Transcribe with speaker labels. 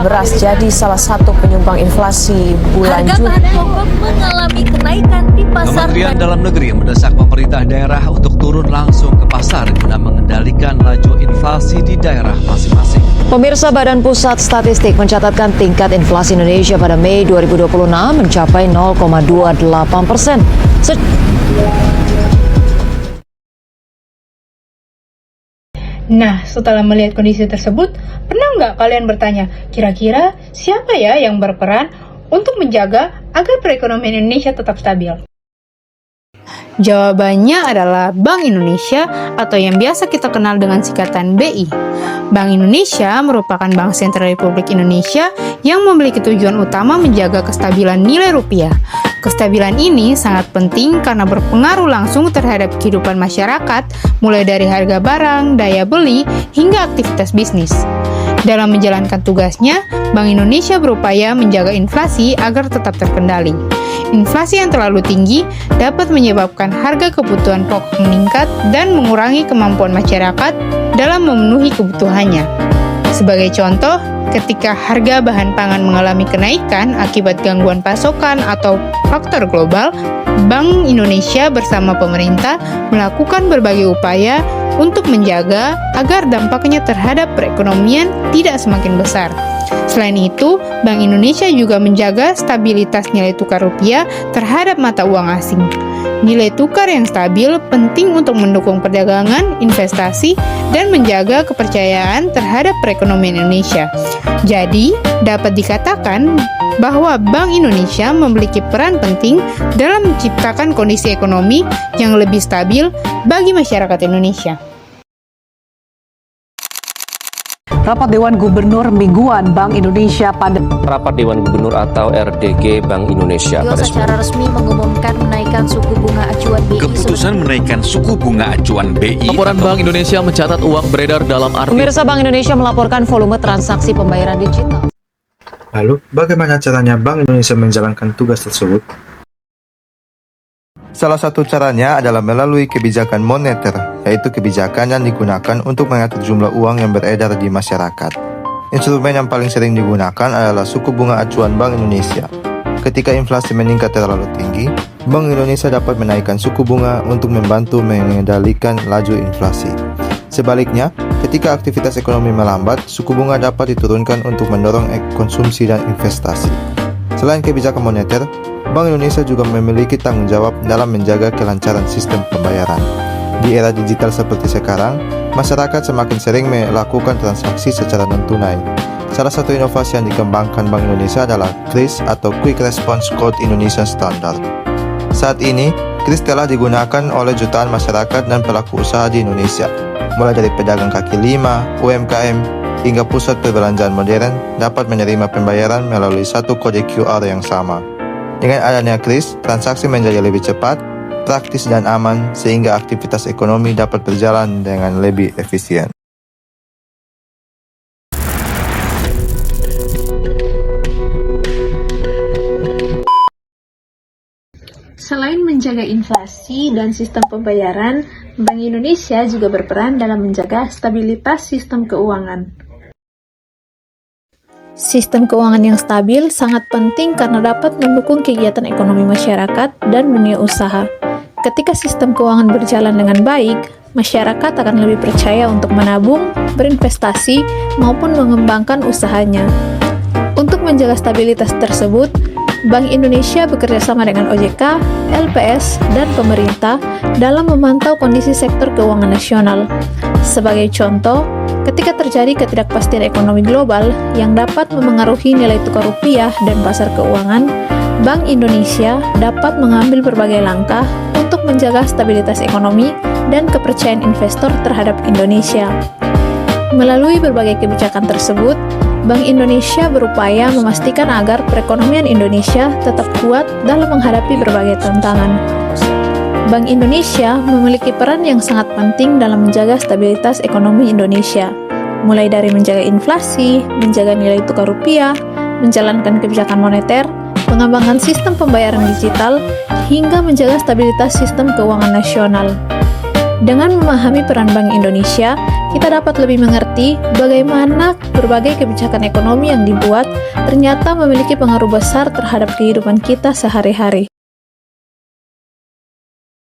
Speaker 1: beras jadi salah satu penyumbang inflasi bulan
Speaker 2: Harga
Speaker 1: Juni.
Speaker 2: bahan pokok mengalami kenaikan di pasar.
Speaker 3: Kementerian Dalam Negeri mendesak pemerintah daerah untuk turun langsung ke pasar guna mengendalikan laju inflasi di daerah masing-masing.
Speaker 4: Pemirsa, Badan Pusat Statistik mencatatkan tingkat inflasi Indonesia pada Mei 2026 mencapai 0,28%.
Speaker 5: Nah, setelah melihat kondisi tersebut, pernah nggak kalian bertanya, kira-kira siapa ya yang berperan untuk menjaga agar perekonomian Indonesia tetap stabil? Jawabannya adalah Bank Indonesia atau yang biasa kita kenal dengan singkatan BI. Bank Indonesia merupakan Bank Sentral Republik Indonesia yang memiliki tujuan utama menjaga kestabilan nilai rupiah. Kestabilan ini sangat penting karena berpengaruh langsung terhadap kehidupan masyarakat, mulai dari harga barang, daya beli, hingga aktivitas bisnis. Dalam menjalankan tugasnya, Bank Indonesia berupaya menjaga inflasi agar tetap terkendali. Inflasi yang terlalu tinggi dapat menyebabkan harga kebutuhan pokok meningkat dan mengurangi kemampuan masyarakat dalam memenuhi kebutuhannya. Sebagai contoh, ketika harga bahan pangan mengalami kenaikan akibat gangguan pasokan atau faktor global, Bank Indonesia bersama pemerintah melakukan berbagai upaya untuk menjaga agar dampaknya terhadap perekonomian tidak semakin besar. Selain itu, Bank Indonesia juga menjaga stabilitas nilai tukar rupiah terhadap mata uang asing. Nilai tukar yang stabil penting untuk mendukung perdagangan, investasi, dan menjaga kepercayaan terhadap perekonomian Indonesia. Jadi, dapat dikatakan bahwa Bank Indonesia memiliki peran penting dalam menciptakan kondisi ekonomi yang lebih stabil bagi masyarakat Indonesia.
Speaker 6: Rapat Dewan Gubernur Mingguan Bank Indonesia pada
Speaker 7: Rapat Dewan Gubernur atau RDG Bank Indonesia pada
Speaker 2: Secara resmi mengumumkan menaikkan suku bunga acuan BI.
Speaker 8: Keputusan menaikkan suku bunga acuan BI.
Speaker 9: Laporan Bank Indonesia mencatat uang beredar dalam arti.
Speaker 4: Pemirsa, Bank Indonesia melaporkan volume transaksi pembayaran digital.
Speaker 10: Lalu, bagaimana caranya Bank Indonesia menjalankan tugas tersebut? Salah satu caranya adalah melalui kebijakan moneter, yaitu kebijakan yang digunakan untuk mengatur jumlah uang yang beredar di masyarakat. Instrumen yang paling sering digunakan adalah suku bunga acuan Bank Indonesia. Ketika inflasi meningkat terlalu tinggi, Bank Indonesia dapat menaikkan suku bunga untuk membantu mengendalikan laju inflasi. Sebaliknya, ketika aktivitas ekonomi melambat, suku bunga dapat diturunkan untuk mendorong konsumsi dan investasi. Selain kebijakan moneter, Bank Indonesia juga memiliki tanggung jawab dalam menjaga kelancaran sistem pembayaran. Di era digital seperti sekarang, masyarakat semakin sering melakukan transaksi secara non-tunai. Salah satu inovasi yang dikembangkan Bank Indonesia adalah KRIS atau Quick Response Code Indonesian Standard. Saat ini, KRIS telah digunakan oleh jutaan masyarakat dan pelaku usaha di Indonesia, mulai dari pedagang kaki lima, UMKM, hingga pusat perbelanjaan modern dapat menerima pembayaran melalui satu kode QR yang sama. Dengan adanya KRIS, transaksi menjadi lebih cepat, praktis dan aman sehingga aktivitas ekonomi dapat berjalan dengan lebih efisien.
Speaker 5: Selain menjaga inflasi dan sistem pembayaran, Bank Indonesia juga berperan dalam menjaga stabilitas sistem keuangan. Sistem keuangan yang stabil sangat penting karena dapat mendukung kegiatan ekonomi masyarakat dan dunia usaha. Ketika sistem keuangan berjalan dengan baik, masyarakat akan lebih percaya untuk menabung, berinvestasi, maupun mengembangkan usahanya. Untuk menjaga stabilitas tersebut, Bank Indonesia bekerjasama dengan OJK, LPS, dan pemerintah dalam memantau kondisi sektor keuangan nasional. Sebagai contoh, ketika terjadi ketidakpastian ekonomi global yang dapat memengaruhi nilai tukar rupiah dan pasar keuangan, Bank Indonesia dapat mengambil berbagai langkah untuk menjaga stabilitas ekonomi dan kepercayaan investor terhadap Indonesia. Melalui berbagai kebijakan tersebut, Bank Indonesia berupaya memastikan agar perekonomian Indonesia tetap kuat dalam menghadapi berbagai tantangan. Bank Indonesia memiliki peran yang sangat penting dalam menjaga stabilitas ekonomi Indonesia, mulai dari menjaga inflasi, menjaga nilai tukar rupiah, menjalankan kebijakan moneter, mengembangkan sistem pembayaran digital, hingga menjaga stabilitas sistem keuangan nasional.
Speaker 11: Dengan memahami peran Bank Indonesia, kita dapat lebih mengerti bagaimana berbagai kebijakan ekonomi yang dibuat ternyata memiliki pengaruh besar terhadap kehidupan kita sehari-hari.